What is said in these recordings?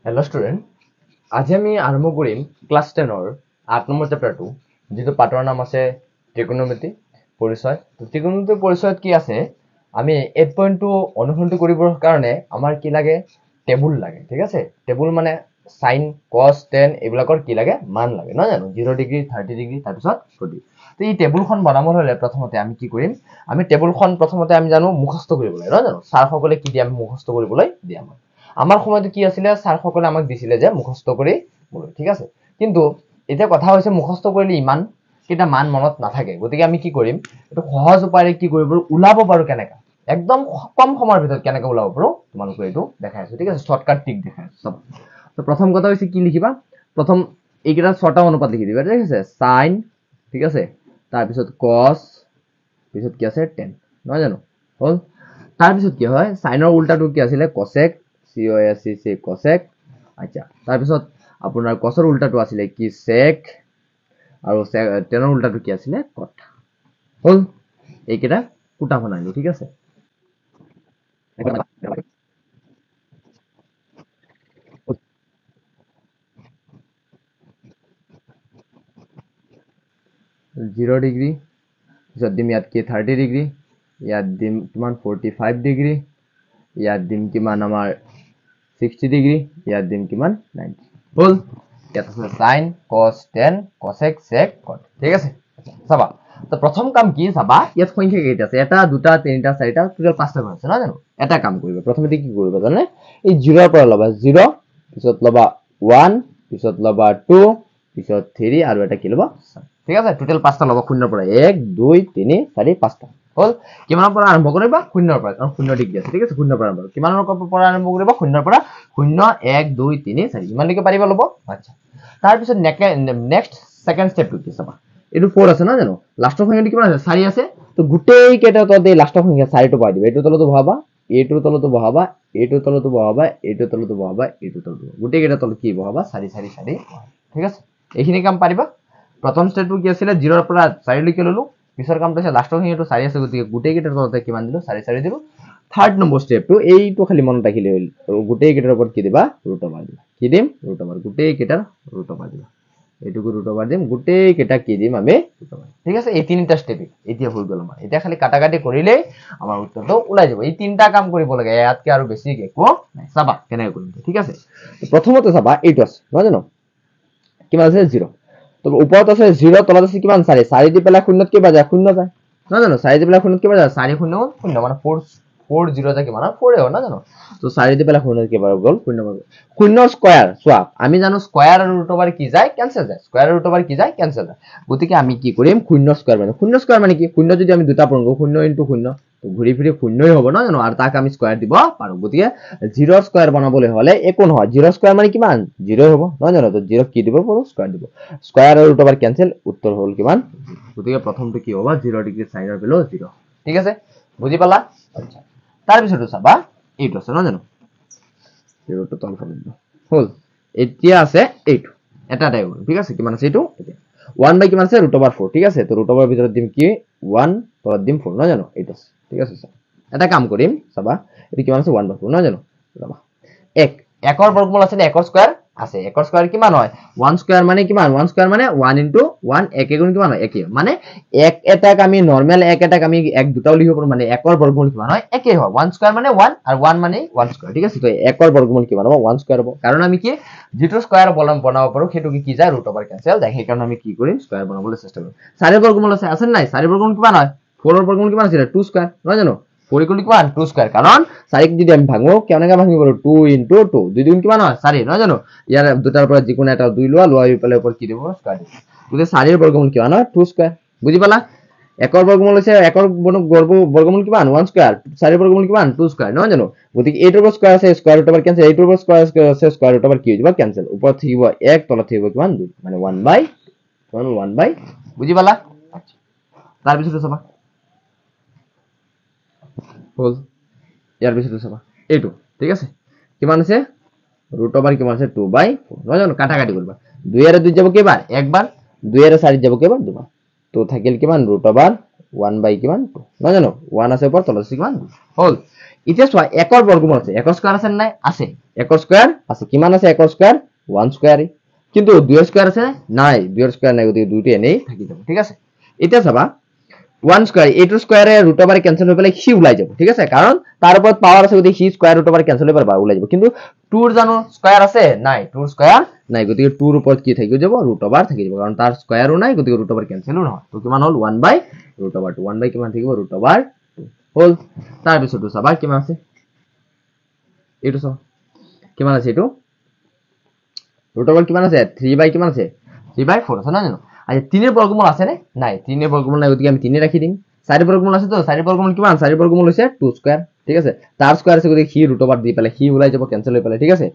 Hello student, আজি আমি আৰম্ভ কৰিম ক্লাছ 10ৰ 8 নম্বৰ চেপ্টাৰটো যেটো পাঠৰ নাম আছে ত্ৰিকোণমিতি পৰিচয়। ত্ৰিকোণমিতি পৰিচয়ত কি আছে আমি 8.2 অনুসন্ধান কৰিবৰ কাৰণে আমাৰ কি লাগে টেবুল লাগে, ঠিক আছে। টেবুল মানে sin cos tan এইবিলাকৰ কি লাগে মান লাগে নহয় জানো 0 ডিগ্ৰী 30 ডিগ্ৰী তাৰ পিছত 40। তো এই টেবুলখন বনাবৰ হলে প্ৰথমতে আমি কি কৰিম আমি টেবুলখন প্ৰথমতে আমি জানো মুখস্থ কৰিব লাগে নহয় জানো স্যাৰ সকলে কি দিয়ে আমি মুখস্থ কৰিবলৈ দিয়ে আমাৰ সময়টো কি আছিল স্যাৰ সকলে আমাক দিছিলে যে মুখস্থ কৰি বলে, ঠিক আছে। কিন্তু এতিয়া কথা হৈছে মুখস্থ কৰিলে ইমান কিটা মান মনত নাথাকে, গতিকে আমি কি কৰিম এটো সহজ উপায়েৰে কি কৰিব উলাব পাৰো কেনেকা একদম কম সময়ৰ ভিতৰত কেনেকা উলাব পাৰো তোমালোকক এটো দেখাই আছো, ঠিক আছে। শৰ্টকাট ট্ৰিক দেখাই আছো। তো প্ৰথম কথা হৈছে কি লিখিবা প্ৰথম এইকেইটা ছটা অনুপাত লিখি দিবা, ঠিক আছে। sin, ঠিক আছে, তাৰ পিছত cos, পিছত কি আছে tan নহয় জানো হল। তাৰ পিছত কি হয় সাইনৰ উল্টাটো কি আছিল cosec, c cosec, আচ্ছা। তাৰ পিছত আপোনাৰ cosৰ উল্টাটো আছিল কি sec আৰু tanৰ উল্টাটো কি আছিল cot হল। এইকেইটা কুটা বনাইলো, ঠিক আছে। জিৰ' ডিগ্ৰী পিছত দিম ইয়াত কি 30 ডিগ্ৰী, ইয়াত দিম কিমান 45 ডিগ্ৰী, ইয়াত দিম কিমান আমাৰ 60 ডিগ্ৰী, ইয়াত দিম কিমান 90 হল। ইয়াত আছে sin cos tan cosec sec cot, ঠিক আছে। চাবা তো প্ৰথম কাম কি চাবা ইয়াত সংখ্যা কেইটা আছে 1 2 3 4 টোটাল 5টা ঘৰ আছে না জানো। এটা কাম কৰিবা প্ৰথমতে কি কৰিবা জানে এই 0 ৰ পৰা লবা 0, পিছত লবা 1, পিছত লবা 2, পিছত 3 আৰু এটা কি লবা, ঠিক আছে। টোটাল 5টা লবা 0 ৰ পৰা 1 2 3 4 5টা হল। কিমানৰ পৰা আৰম্ভ কৰিবা 0 ৰ পৰা, কাৰণ 0 ডিগ্ৰী আছে, ঠিক আছে। 0 ৰ পৰা আৰম্ভ কিমানৰ পৰা আৰম্ভ কৰিবা 0 ৰ পৰা 0 1 2 3 4 ইমানলৈকে পাৰিবা লব, আচ্ছা। তাৰ পিছত নেক্সট সেকেন্ড স্টেপটো কি চাবা এইটো 4 আছে না জানো লাষ্টৰ সংখ্যাটো কিমান আছে 4 আছে। তো গোটেই কেইটা তলতে লাষ্টৰ সংখ্যা 4টো পাই দিবা, এইটো তলতো বহাবা, এইটোৰ তলতো বহাবা, এইটোৰ তলতো বহাবা, এইটোৰ তলতো বহাবা, এইটোৰ তলতো গোটেই কেইটা তলত কি বহাবা 4 4 4, ঠিক আছে। এইখিনি কাম পাৰিবা। প্ৰথম স্টেপটো কি আছিল 0 ৰ পৰা 4 লৈকে ললো, পিছৰ কামটো আছে লাষ্টৰ সংখ্যাটো 4 আছে গতিকে গোটেই কেইটাৰ তলতে কিমান দিলো 4 4 দিলো। থাৰ্ড নম্বৰ স্টেপটো এইটো খালি মনত ৰাখিলে হ'ল, গোটেই কেইটাৰ ওপৰত কি দিবা ৰুট ওভাৰ দিবা, কি দিম ৰুট ওভাৰ, গোটেই কেইটাৰ ৰুট ওভাৰ দিবা, এইটোকো ৰুট ওভাৰ দিম, গোটেই কেইটা কি দিম আমি ৰুট ওভাৰ, ঠিক আছে। এই তিনিটা স্টেপে এতিয়া হৈ গ'ল আমাৰ, এতিয়া খালি কাটাকাটি কৰিলেই আমাৰ উত্তৰটো ওলাই যাব। এই তিনিটা কাম কৰিব লাগে, ইয়াতকে আৰু বেছি একো নাই। চাবা কেনেকৈ কৰিম, ঠিক আছে। প্ৰথমতে চাবা এইটো আছে নহয় জানো কিমান আছে 0, তো ওপৰত আছে 0, তলত আছে কিমান 4, 4 দি পেলাই 0ত কি বাজে 0 যায় নহয় জানো, 4 দি পেলাই 0ত কি বাজে 4 0 0 মানে 4 0 যায় কিমান 4 হয় না জানো। তো 4 দি পেলাই 0ত কি বাৰ গ'ল 0 বাৰ গ'ল। 0 স্কয়াৰ চোৱা আমি জানো স্কয়াৰ আৰু ৰুট ওভাৰ কি যায় কেনসেল যায়, স্কয়াৰ আৰু ৰুট ওভাৰ কি যায় কেনসেল যায়, গতিকে আমি কি কৰিম 0 স্কয়াৰ মানে 0 স্কয়াৰ মানে কি 0 যদি আমি দুটা পূৰণ কৰো 0 * 0 তো ঘূৰি ফিৰি 0ই হ'ব না জানো, আৰু তাক আমি স্কয়াৰ দিব পাৰো, গতিকে 0 স্কয়ার বনাবলৈ হলে একো নহয় 0 স্কয়ার মানে কিমান 0 হ'ব নহয় জানো। তো 0 কি দিব পাৰো স্কয়াৰ দিব, স্কয়াৰ আৰু ৰুট ওভাৰ কেনসেল, উত্তৰ হ'ল কিমান, গতিকে প্ৰথমটো কি হ'ব 0 ডিগ্ৰী সাইনৰ ভ্যালু 0, ঠিক আছে বুজি পালা। আচ্ছা তাৰ পিছতো চাবা এইটো আছে নহয় জানো 0 টো তল ফালে হল। এতিয়া আছে এইটো এটা টাই হ'ল, ঠিক আছে। কিমান আছে এইটো এতিয়া 1 বাই কিমান আছে ৰুট ওভাৰ 4, ঠিক আছে। তো ৰুট ওভাৰ ভিতৰত দিম কি 1 তলত দিম 4 নহয় জানো এইটো আছে, ঠিক আছে। এটা কাম কৰিম চাবা এইটো কিমান আছে 1 বাই 4 নহয় জানো, চাবা 1 1ৰ বৰ্গমূল আছে নে 1ৰ স্কয়াৰ আছে, 1ৰ স্কয়াৰ কিমান হয় 1 স্কয়াৰ মানে কিমান 1 স্কয়াৰ মানে 1 * 1 1 গুণ কিমান হয় 1 মানে 1 এটাক আমি নরমাল 1 এটাক আমি 1 দুটাও লিখিব পাৰো, মানে 1ৰ বৰ্গমূল কিমান হয় 1 হয়। 1 স্কয়াৰ মানে 1 আৰু 1 মানে 1 স্কয়াৰ, ঠিক আছে। তো 1ৰ বৰ্গমূল কিমান হ'ব 1 স্কয়াৰ হ'ব, কাৰণ আমি কি যেটো স্কয়াৰ বনাব পাৰো সেইটো কি যায় ৰুট ওভাৰ কেনসেল যায়, সেই কাৰণে আমি কি কৰিম স্কয়াৰ বনাবলৈ চেষ্টা কৰিম। 4ৰ বৰ্গমূল আছে নাই 4ৰ বৰ্গমূল কিমান হয় 4ৰ বৰ্গমূল কিমান আছিল 2 স্কয়াৰ নহয় জানো, 4 = কিমান 2 স্কয়াৰ, কাৰণ 4 ক যদি আমি ভাঙো কেনেকৈ ভাঙিব পাৰো 2 * 2 2 গুণ কিমান হয় 4 নহয় জানো, ইয়াৰ দুটাৰ পৰা যিকোনো এটা 2 লোৱা পেলাই ওপৰত কি দিব স্কয়াৰ দিব, গতিকে 4ৰ বৰ্গমূল কিমান হয় 2 স্কয়াৰ, বুজি পালা। 1ৰ বৰ্গমূল হৈছে 1ৰ বৰ্গমূল কিমান 1 স্কয়াৰ, 4ৰ বৰ্গমূল কিমান 2 স্কয়াৰ নহয় জানো, গতিকে এইটোৰ পৰা স্কয়াৰ আছে স্কয়াৰ ৰুট ওভাৰ কেনসেল, এইটোৰ পৰা স্কয়াৰ আছে স্কয়াৰ ৰুট ওভাৰ কি হৈ যাব কেনসেল, ওপৰত থাকিব 1 তলত থাকিব কিমান 2 মানে 1 বাই বুজি পালা। আচ্ছা তাৰ পিছতে চাবা হল, ইয়াৰ পিছতে চাবা এইটো, ঠিক আছে। কিমান আছে ৰুট ওভাৰ কিমান আছে 2/4 নহয় জানো, কাটাকাটি কৰিবা 2 আৰু 2 যাব কেইবাৰ একবাৰ, 2 আৰু 4 যাব কেইবাৰ দুবাৰ, তো থাকিল কিমান ৰুট ওভাৰ 1 বাই কিমান 2 নহয় জানো 1 আছে ওপৰত তলত আছে কিমান 2 হল এতিয়া চোৱা একৰ বৰ্গমূল আছে একৰ স্কয়াৰ আছে নাই আছে একৰ স্কয়াৰ আছে কিমান আছে একৰ স্কয়াৰ 1 স্কয়াৰ কিন্তু 2 স্কয়াৰ আছে নাই 2 স্কয়াৰ নাই গতিকে দুইটো এনেই থাকি যাব ঠিক আছে এতিয়া চাবা 1 স্কয়াৰ এইটো স্কয়াৰে ৰুট ওভাৰ ক্যান্সেল হৈ পেলাই সি ওলাই যাব ঠিক আছে কাৰণ তাৰ ওপৰত পাৱাৰ আছে গতিকে সি স্কয়াৰ ৰুট ওভাৰ ক্যান্সেল হৈ পেলাই ওলাই যাব কিন্তু 2 ৰ জানো স্কয়াৰ আছে নাই 2 ৰ স্কয়াৰ নাই গতিকে 2 ৰ ওপৰত কি থাকি যাব ৰুট ওভাৰ থাকি যাব কাৰণ তাৰ স্কয়াৰও নাই গতিকে ৰুট ওভাৰ ক্যান্সেলও নহয় তো কিমান হল 1 বাই ৰুট ওভাৰ 2 1 বাই কিমান থাকিব ৰুট ওভাৰ 2 হল তাৰ পিছতো চাবা কিমান আছে এইটো চাও কিমান আছে এইটো ৰুট ওভাৰ কিমান আছে 3 বাই কিমান আছে 3 বাই 4 আছে না জানো আচ্ছা 3 এর বর্গমূল আছে নে নাই 3 এর বর্গমূল নাই গতিকে আমি 3 এ রাখি দিম 4 এর বর্গমূল আছে তো 4 এর বর্গমূল কিমান 4 এর বর্গমূল হইছে 2 স্কয়ার ঠিক আছে তার স্কয়ার আছে গতিকে সি ৰুট ওভার দি পেলে সি ওলাই যাব ক্যান্সেল হৈ পেলে ঠিক আছে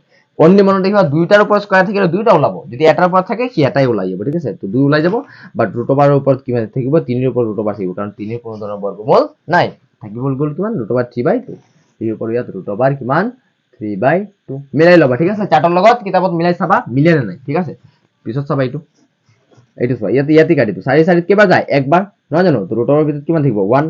অনলি মনত দেখিবা দুইটাৰ ওপৰত স্কয়াৰ থাকিলে দুইটা ওলাব যদি এটাৰ ওপৰত থাকে সি এটাই ওলাই যাব ঠিক আছে তো দুই ওলাই যাব বাট ৰুট ওভাৰৰ ওপৰত কিমান থাকিব 3 এৰ ওপৰত ৰুট ওভাৰ থাকিব কাৰণ 3 এৰ কোনো ধৰণৰ বৰ্গমূল নাই থাকিব গল কিমান ৰুট ওভাৰ 3 বাই 2 এই ওপৰত ইয়াত ৰুট ওভাৰ কিমান 3 বাই 2 মিলাই লবা ঠিক আছে চাৰ্টৰ লগত কিতাপত মিলাই চাবা মিলে নাই ঠিক আছে পিছত চাবা এইটো এইটো চোৱা ইয়াতে কাটি দিও 4 4 কেবা যায় একবাৰ নহয় জানো তো ৰুট ওভাৰ ভিতৰত কিমান থাকিব 1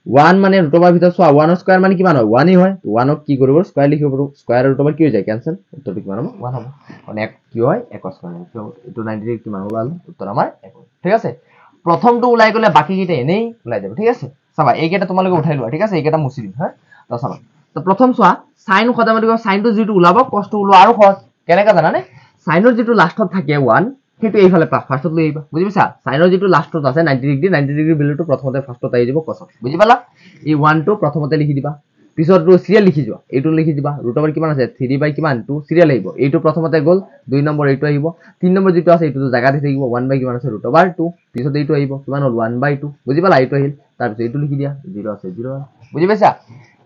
1 মানে ৰুট ওভাৰ ভিতৰত চোৱা 1 স্কয়াৰ মানে কিমান হয় 1 ই হয় 1 ক কি কৰিব স্কয়াৰ লিখিব পাৰো স্কয়াৰ ৰুট ওভাৰ কি হৈ যায় ক্যান্সেল উত্তৰটো কিমান হ'ব 1 হ'ব মানে এক কি হয় 1 স্কয়াৰ এইটো 90 ডিগ্ৰী কিমান হ'ব উত্তৰ আমাৰ 1 ঠিক আছে প্ৰথমটো ওলাই গলে বাকি কিটা এনেই ওলাই যাব ঠিক আছে চাবা এই কেটা তোমালোকে উঠাই লোৱা ঠিক আছে এই কেটা মুছি দিম হা তো চাবা তো প্ৰথম চোৱা সাইন খদা মানে সাইনটো যেটো ওলাব কষ্ট ওলো আৰু সহজ কেনেকা জানানে সাইনৰ যেটো লাষ্টত থাকে 1 সেইটো এইফালে ফাৰ্ষ্টত লৈ আহিবা বুজি পাইছা সাইনৰ যেটো লাষ্টত আছে 90 ডিগ্ৰী ভ্যালুটো প্ৰথমতে ফাৰ্ষ্টত আহি যাব কস বুজি পালা এই 1 টো প্ৰথমতে লিখি দিবা পিছত টো সিৰিয়াল লিখি যোৱা এইটো লিখি দিবা ৰুট ওভাৰ কিমান আছে 3 বাই কিমান 2 সিৰিয়াল আহিব এইটো প্ৰথমতে গল 2 নম্বৰ এইটো আহিব 3 নম্বৰ যেটো আছে এইটো জাগাতে থাকিব 1 বাই কিমান আছে ৰুট ওভাৰ 2 পিছত এইটো আহিব কিমান হল 1 বাই 2 বুজি পালা এইটো আহিল তাৰ পিছত এইটো লিখি দিয়া 0 আছে 0 বুজি পাইছা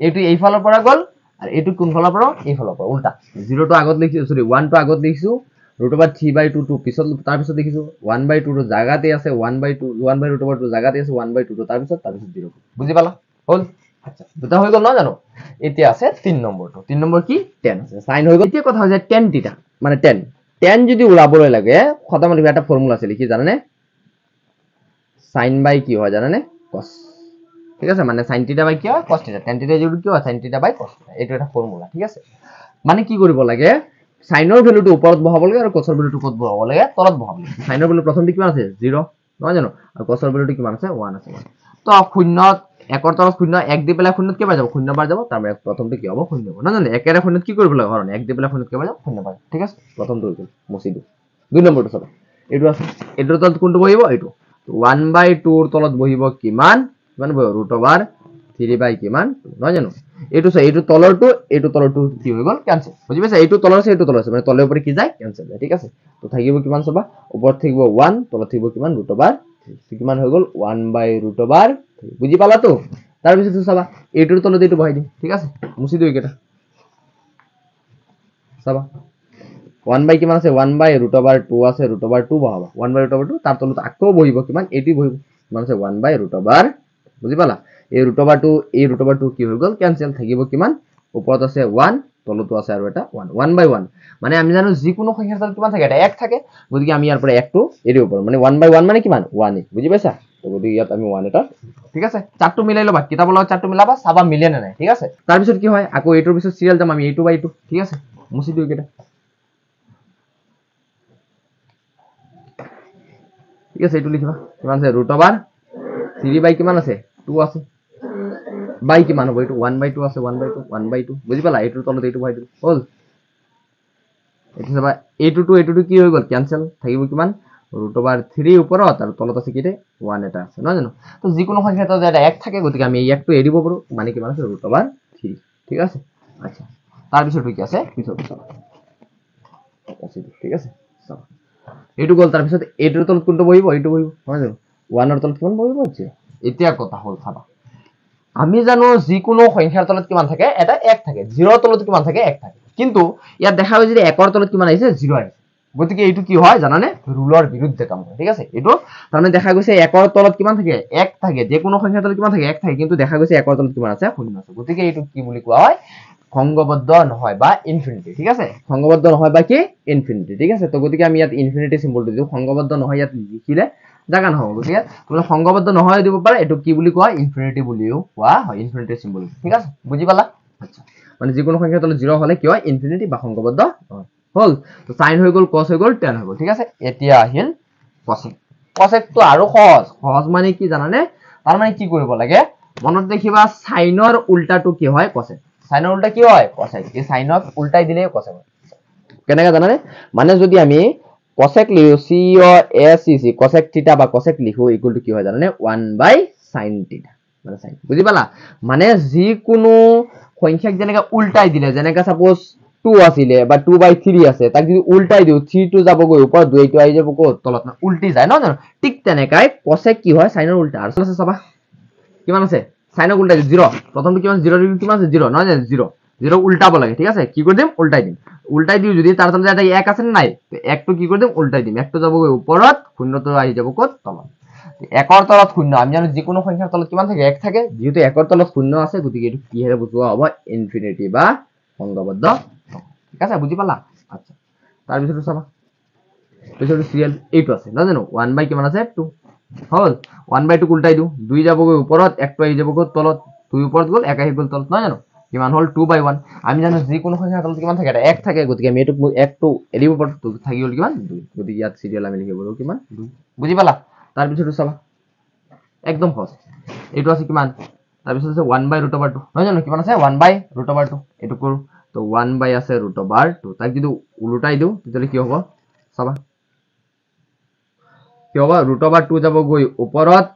এইটো এই ফালৰ পৰা গল আৰু এইটো কোন ফালৰ পৰা এই ফালৰ পৰা উল্টা 0 টো আগত লিখিছো সৰি 1 টো আগত লিখিছো ৰুট ওভাৰ 3 বাই 2 2 পিছত তাৰ পিছত দেখিছো 1 বাই 2 টো জাগাতে আছে 1 বাই 2 1 বাই ৰুট ওভাৰ 2 জাগাতে আছে 1 বাই 2 টো তাৰ পিছত 0 বুজি পালা হল আচ্ছা দুটা হৈ গল না জানো এতিয়া আছে 3 নম্বৰটো 3 নম্বৰ কি 10 আছে সাইন হৈ গল এতিয়া কথা হৈছে tan থিটা মানে 10 যদি ওলাবলৈ লাগে খতম লিখা এটা ফৰ্মুলা আছে লিখি জানানে সাইন বাই কি হয় জানানে cos ঠিক আছে মানে sin থিটা বাই কি হয় cos থিটা tan থিটা যেটো কি হয় sin থিটা বাই cos থিটা এইটো এটা ফৰ্মুলা ঠিক আছে মানে কি কৰিব লাগে সাইনৰ ভ্যালুটো ওপৰত বহাব লাগে আৰু cosৰ ভ্যালুটো কত বহাব লাগে তলত বহাব লাগে সাইনৰ ভ্যালু প্ৰথমতে কিমান আছে 0 নহয় জানো আৰু cosৰ ভ্যালুটো কিমান আছে 1 আছে তো শূন্যত একৰ তলত শূন্য 1 দি পেলাই শূন্যত কেবা যাব শূন্য বাৰ যাব তাৰ মানে প্ৰথমতে কি হ'ব শূন্য হ'ব নহয় জানো একেৰে শূন্যত কি কৰিব লাগে কাৰণ 1 দি পেলাই শূন্যত কেবা যাব শূন্য বাৰ ঠিক আছে প্ৰথমটো হৈ গল মুছি দিও 2 নম্বৰটো চাবা এইটো আছে এইটোৰ তলত কোনটো বহিব এইটো 1 বাই 2 ৰ তলত বহিব কিমান বহিব ৰুট ওভাৰ 3 বাই কিমান নহয় জানো এইটো চাই এইটো তলৰটো কি হৈ গল ক্যান্সেল বুজি পাইছা এইটো তলৰ আছে মানে তলৰ উপৰে কি যায় ক্যান্সেল যায় ঠিক আছে তো থাকিব কিমান চাবা ওপৰত থাকিব 1 তলত থাকিব কিমান ৰুট ওভাৰ কিমান হৈ গল 1 বাই ৰুট ওভাৰ বুজি পালা তো তাৰ পিছত চাবা এইটোৰ তলত এইটো বহাই দিম ঠিক আছে মুছি দিও এটা চাবা 1 বাই কিমান আছে 1 বাই ৰুট ওভাৰ 2 আছে ৰুট ওভাৰ 2 বহাবা 1 বাই ৰুট ওভাৰ 2 তাৰ তলত আকৌ বহিব কিমান এইটো বহিব কিমান আছে 1 বাই ৰুট ওভাৰ বুজি পালা এই ৰুট ওভাৰ 2 কি হৈ গল ক্যান্সেল থাকিব কিমান ওপৰত আছে 1 তলতো আছে আৰু এটা 1 বাই 1 মানে আমি জানো যিকোনো সংখ্যাৰ তলত কিমান থাকে এটা 1 থাকে গতিকে আমি ইয়াৰ পৰা 1 টো এৰিব পাৰো মানে 1 বাই 1 মানে কিমান 1 বুজি পাইছা তো গতিকে ইয়াত আমি 1 এটা ঠিক আছে চাৰ্টটো মিলাই লবা কিতাপৰ লগত চাৰ্টটো মিলাবা চাবা মিলে না নাই ঠিক আছে তাৰ পিছত কি হয় আকৌ এইটোৰ পিছত সিৰিয়াল যাম আমি এইটো বাই 2 ঠিক আছে মুছি দিও কেটা ঠিক আছে এইটো লিখিবা কিমান আছে ৰুট ওভাৰ 3 বাই কিমান আছে 2 আছে বাই কিমান হ'ব এইটো 1 বাই 2 আছে 1 বাই 2 বুজি পালা এইটোৰ তলত এইটো বহাই দিও হল এইটো চাবা এইটো কি হৈ গল ক্যান্সেল থাকিব কিমান ৰুট ওভাৰ 3 ওপৰত আৰু তলত আছে কিতে 1 এটা আছে নহয় জানো তো যিকোনো সংখ্যাৰ তলত এটা 1 থাকে গতিকে আমি এই 1 টো এৰিব পাৰো মানে কিমান আছে ৰুট ওভাৰ 3 ঠিক আছে আচ্ছা তাৰ পিছত কি আছে পিছত চাবা ঠিক আছে চাবা এইটো গল তাৰ পিছত এইটোৰ তলত কোনটো বহিব এইটো বহিব নহয় জানো 1 ৰ তলত কিমান বহিব এতিয়া কথা হল চাবা আমি জানো যিকোনো সংখ্যাৰ তলত কিমান থাকে এটা 1 থাকে 0 ৰ তলত কিমান থাকে 1 থাকে কিন্তু ইয়াত দেখা হৈছে যে 1 ৰ তলত কিমান আহিছে 0 আহিছে গতিকে এইটো কি হয় জানানে ৰুলৰ বিৰুদ্ধে কাম কৰে ঠিক আছে এইটো তাৰমানে দেখা গৈছে 1 ৰ তলত কিমান থাকে 1 থাকে যে কোনো সংখ্যাৰ তলত কিমান থাকে 1 থাকে কিন্তু দেখা গৈছে 1 ৰ তলত কিমান আছে 0 আছে গতিকে এইটো কি বুলি কোৱা হয় সংগবদ্ধ নহয় বা ইনফিনিটি ঠিক আছে সংগবদ্ধ নহয় বা কি ইনফিনিটি ঠিক আছে তো গতিকে আমি ইয়াত ইনফিনিটি সিম্বলটো দিও সংগবদ্ধ নহয় ইয়াত লিখিলে জাগা নহ'ব গতিকে তোমালোকে সংঘবদ্ধ নহয় দিব পাৰে এইটো কি বুলি কোৱা ইনফিনিটি বুলিও কোৱা হয় ইনফিনিটি চিম্বল ঠিক আছে বুজি পালা আচ্ছা মানে যিকোনো সংখ্যাৰ তলত 0 হলে কি হয় ইনফিনিটি বা সংঘবদ্ধ হয় হল তো sin হৈ গল cos হৈ গল tan হৈ গল ঠিক আছে এতিয়া আহিল cosec cosec তো আৰু সহজ সহজ মানে কি জানানে তাৰ মানে কি কৰিব লাগে মনত দেখিবা সাইনৰ উল্টাটো কি হয় cosec সাইনৰ উল্টা কি হয় cosec এই সাইনক উল্টাই দিলে cosec হয় কেনেকা জানানে মানে যদি আমি cosec লিখো c o s c cosec থিটা বা cosec লিখো ইকুয়াল টু কি হয় জানানে 1/sin থিটা মানে sin বুজি পালা মানে যি কোনো সংখ্যাক যেনেকা উল্টাই দিলে যেনেকা সাপোজ 2 আছিলে বা 2/3 আছে তাক যদি উল্টাই দিও 3 টো যাব গৈ ওপৰত 2 টো আহি যাব কত তলত না উল্টি যায় ন ঠিক তেনেকাই cosec কি হয় সাইনৰ উল্টা আৰু আছে চাবা কিমান আছে সাইনৰ উল্টা 0 প্ৰথমটো কিমান 0 ডিগ্ৰী কিমান আছে 0 নহয় 0 0 উল্টাব লাগে ঠিক আছে কি কৰি দিম উল্টাই দিও যদি তাৰ তলত এটা 1 আছে নাই তো 1 টো কি কৰি দিম উল্টাই দিম 1 টো যাব গৈ ওপৰত 0 টো আহি যাব কত তলত 1 ৰ তলত 0 আমি জানো যিকোনো সংখ্যাৰ তলত কিমান থাকে 1 থাকে যেহেতু 1 ৰ তলত 0 আছে গতিকে এটো কি হেৰে বুজোৱা হ'ব ইনফিনিটি বা সংঘবদ্ধ ঠিক আছে বুজি পালা আচ্ছা তাৰ পিছটো চাবা পিছটো সিরিয়াল এইটো আছে না জানো 1 বাই কিমান আছে 2 হল 1/2 উল্টাই দিও 2 যাব গৈ ওপৰত 1 টো আহি যাব গৈ তলত 2 ওপৰত গল 1 আহি গল তলত না জানো কিমান হল 2/1 আমি জানো যিকোনো সংখ্যাৰ তলত কিমান থাকে এটা 1 থাকে গতিকে আমি এটো 1 টো এৰিব পাৰো তো থাকি গল কিমান 2 গতিকে ইয়াত সিৰিয়াল আমি লিখিব পাৰো কিমান 2 বুজি পালা তাৰ পিছটো চাবা একদম সহজ এইটো আছে কিমান তাৰ পিছত আছে 1/√2 নহয় জানো কিমান আছে 1/√2 এটো কৰো তো 1 আছে √2 তাক যদি উল্টাই দিও তেতিয়ালে কি হ'ব চাবা কি হ'ব √2 যাব গৈ ওপৰত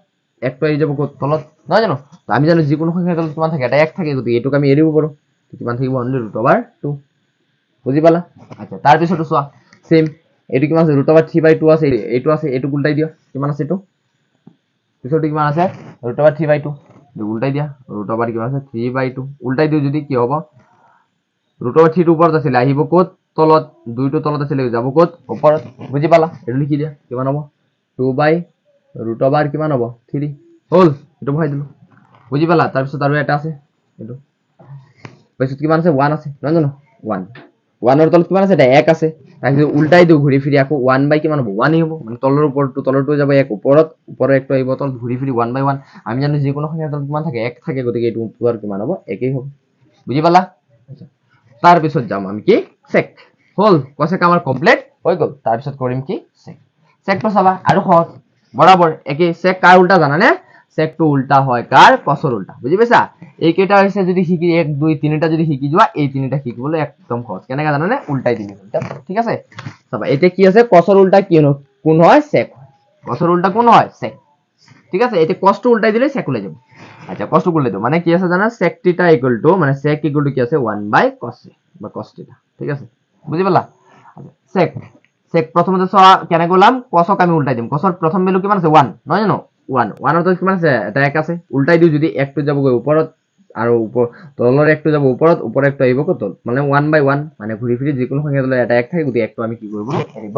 1 টো আহি যাব কত তলত নহয় জানো তো আমি জানো যিকোনো সংখ্যাৰ তলত কিমান থাকে এটা 1 থাকে গতিকে এটোক আমি এৰিব পাৰো কিমান থাকিব অনলি √2 বুজি পালা আচ্ছা তাৰ পিছটো চোৱা সেম এটো কিমান আছে √3/2 আছে এটো আছে এটো উল্টাই দিও কিমান আছে এটো পিছটো কিমান আছে √3/2 উল্টাই দিয়া √3 কিমান আছে 3/2 উল্টাই দিও যদি কি হ'ব √3 টো ওপৰত আছিল আহিব কত তলত 2 টো তলত আছিল যাব কত ওপৰত বুজি পালা এটো লিখি দিয়া কিমান হ'ব 2/√3 কিমান হ'ব 3 হল এটো ভৰাই দিলো বুজি পালা তাৰ পিছত আৰু এটা আছে এটো পিছত কিমান আছে 1 আছে নহয় জানো 1 ৰ তলত কিমান আছে এটা 1 আছে তাক যদি উল্টাই দিও ঘুৰি ফিৰি আকৌ 1 কিমান হ'ব 1 হ'ব মানে তলৰ ওপৰটো তলৰটো যাব 1 ওপৰত 1 টো আহিব তলত ঘুৰি ফিৰি 1/1 আমি জানো যিকোনো সংখ্যাৰ তলত কিমান থাকে 1 থাকে গতিকে এটো উপৰ কিমান হ'ব একেই হ'ব বুজি পালা আচ্ছা তাৰ পিছত যাম আমি কি sec হল cosec আমাৰ কমপ্লিট হৈ গল তাৰ পিছত কৰিম কি sec টো চাবা আৰু সহজ বৰাবৰ একেই sec কাৰ উল্টা জানানে sec টো উল্টা হয় কাৰ cosৰ উল্টা বুজি পাইছা এই কেইটা হৈছে যদি শিকি 1 2 3 টা যদি শিকি যোৱা এই তিনিটা শিকিবলৈ একদম সহজ কেনেকা জানানে উল্টাই দিলে ঠিক আছে চাবা এতিয়া কি আছে cosৰ উল্টা কি কোন হয় sec cosৰ উল্টা কোন হয় sec ঠিক আছে এতিয়া cos টো উল্টাই দিলে sec ওলাই যাব আচ্ছা cos টো উল্টাই দিও মানে কি আছে জানা sec θ মানে sec কি আছে 1/cos বা cos θ ঠিক আছে বুজি পালা আচ্ছা sec প্ৰথমতে চোৱা কেনে গলাম cosক আমি উল্টাই দিম cosৰ প্ৰথম ভ্যালু কিমান আছে 1 নহয় জানো 1 ৰ তলত কিমান আছে এটা 1 আছে উল্টাই দিও যদি 1 টো যাব গৈ ওপৰত আৰু তলৰ 1 টো যাব ওপৰত ওপৰ 1 টো আহিব কত মানে 1/1 মানে ঘুৰি ফিৰি যিকোনো সংখ্যা তলত এটা 1 থাকে গতি 1 টো আমি কি কৰিব এৰিব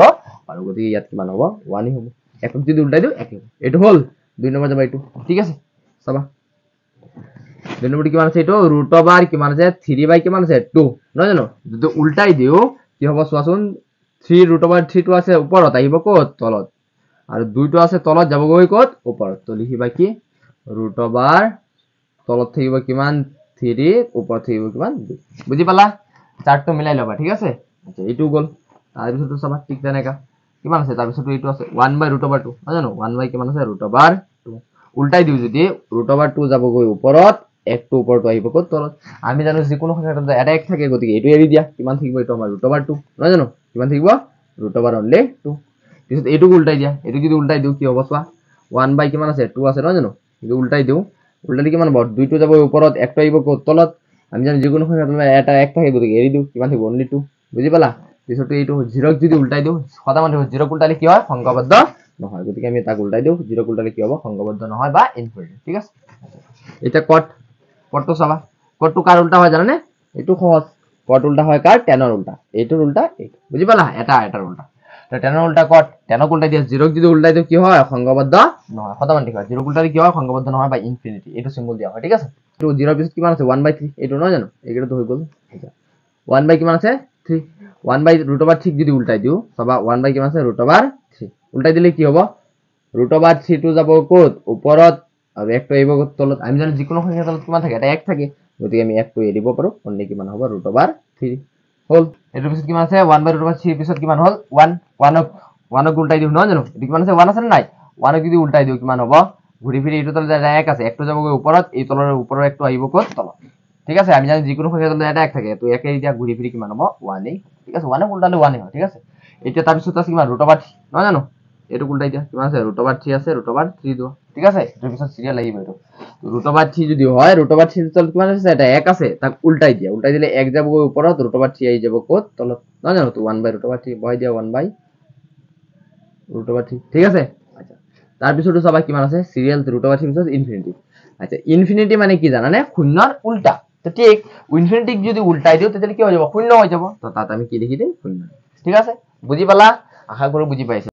আৰু গতি ইয়াত কিমান হ'ব 1 হ'ব 1 যদি উল্টাই দিও 1 হ'ব এটো হল 2 নম্বৰ যাব এইটো ঠিক আছে চাবা 2 নম্বৰ কিমান আছে এটো √2 কিমান আছে 3 কিমান আছে 2 নহয় জানো যদি উল্টাই দিও কি হ'ব চোৱাচোন 3 টো আছে ওপৰত আহিব কত তলত আৰু 2 টো আছে তলত যাব গৈ কত ওপৰত তো লিখিবা কি √2 তলত থাকিব কিমান 3 ওপৰত থাকিব কিমান 2 বুজি পালা চাৰ্টটো মিলাই লবা ঠিক আছে আচ্ছা এইটো গল তাৰ পিছটো চাবা ঠিক তেনেকা কিমান আছে তাৰ পিছটো এইটো আছে 1/√2 নহয় জানো 1 কিমান আছে √2 উল্টাই দিও যদি √2 যাব গৈ ওপৰত 1 টো ওপৰটো আহিব কত তলত আমি জানো যিকোনো সংখ্যাৰ তলত এটা 1 থাকে গতিকে এইটো এৰি দিয়া কিমান থাকিব এইটো আমাৰ √2 নহয় জানো কিমান থাকিব √2 অনলি 2 পিছত এইটো উল্টাই দিয়া এইটো যদি উল্টাই দিও কি হ'ব চোৱা 1 কিমান আছে 2 আছে নহয় জানো যদি উল্টাই দিও উল্টালে কিমান হ'ব 2 টো যাব ওপৰত 1 টো আহিব কত তলত আমি জানো যিকোনো সংখ্যাৰ তলত এটা 1 থাকে গতিকে এৰি দিও কিমান থাকিব অনলি 2 বুজি পালা পিছতো এইটো 0 যদি উল্টাই দিও সদা মানে 0 উল্টালে কি হয় সংঘবদ্ধ নহয় গতিকে আমি তাক উল্টাই দিও 0 উল্টালে কি হ'ব সংঘবদ্ধ নহয় বা ইনফিনিটি ঠিক আছে এটা কটটো চাবা কটটো কাৰ উল্টা হয় জানানে এইটো সহজ কট উল্টা হয় কাৰ tan ৰ উল্টা এইটোৰ উল্টা এইটো বুজি পালা এটাৰ উল্টা তো tan ৰ উল্টা কট tanক উল্টাই দিয়া 0 যদি উল্টাই দিও কি হয় সংঘবদ্ধ নহয় সদা মানে ঠিক হয় 0 উল্টালে কি হয় সংঘবদ্ধ নহয় বা ইনফিনিটি এইটো সিম্বল দিয়া হয় ঠিক আছে তো 0 পিছত কিমান আছে 1/3 এইটো নহয় জানো এইটো হৈ গল 1 কিমান আছে 3 1/√3 যদি উল্টাই দিও চাবা 1 কিমান আছে √3 উল্টাই দিলে কি হ'ব ৰুট অভাৰ 3 টো যাব ক'ত ওপৰত আৰু 1 টো আহিব তলত আমি জানো যিকোনো সংখ্যাৰ তলত কিমান থাকে এটা 1 থাকে গতিকে আমি 1 টো এৰিব পাৰো অনলি কিমান হ'ব ৰুট অভাৰ 3 হল এটাৰ পিছত কিমান আছে 1 বাই ৰুট অভাৰ 3 পিছত কিমান হল 1 1ক উল্টাই দিও নহয় জানো এটো কিমান আছে 1 আছে নাই 1ক যদি উল্টাই দিও কিমান হ'ব ঘুৰি ফিৰি এইটো তলত এটা 1 আছে 1 টো যাব ওপৰত এই তলৰ ওপৰৰ 1 টো আহিব ক'ত তলত ঠিক আছে আমি জানি যিকোনো সংখ্যাৰ তলত এটা 1 থাকে তো 1 এতিয়া ঘুৰি ফিৰি কিমান হ'ব 1 এই ঠিক আছে 1ক উল্টালে 1 এই হয় ঠিক আছে এতিয়া তাৰ পিছত আছে কিমান ৰুট অভাৰ নহয় জানো এটো উল্টাই দিয়া কিমান আছে ৰুট অভাৰ 3 আছে ৰুট অভাৰ 3 দিও ঠিক আছে এটাৰ পিছত সিৰিয়াল আহিব এটো ৰুট অভাৰ 3 যদি হয় ৰুট অভাৰ 3 তলত কিমান আছে এটা 1 আছে তাক উল্টাই দিয়া উল্টাই দিলে 1 যাব ওপৰত ৰুট অভাৰ 3 আহি যাব ক'ত তলত নহয় জানো তো 1 বাই ৰুট অভাৰ 3 বহাই দিয়া 1 বাই ৰুট অভাৰ 3 ঠিক আছে আচ্ছা তাৰ পিছতো সবাই কিমান আছে সিৰিয়াল ৰুট অভাৰ 3 পিছত ইনফিনিটি আচ্ছা ইনফিনিটি মানে কি জানানে শূন্যৰ উল্টা তো ঠিক ইনফিনিটিক যদি উল্টাই দিও তেতিয়ালে কি হৈ যাব শূন্য হৈ যাব তো তাত আমি কি লিখি দিম শূন্য ঠিক আছে বুজি পালা আশা কৰো বুজি পাইছা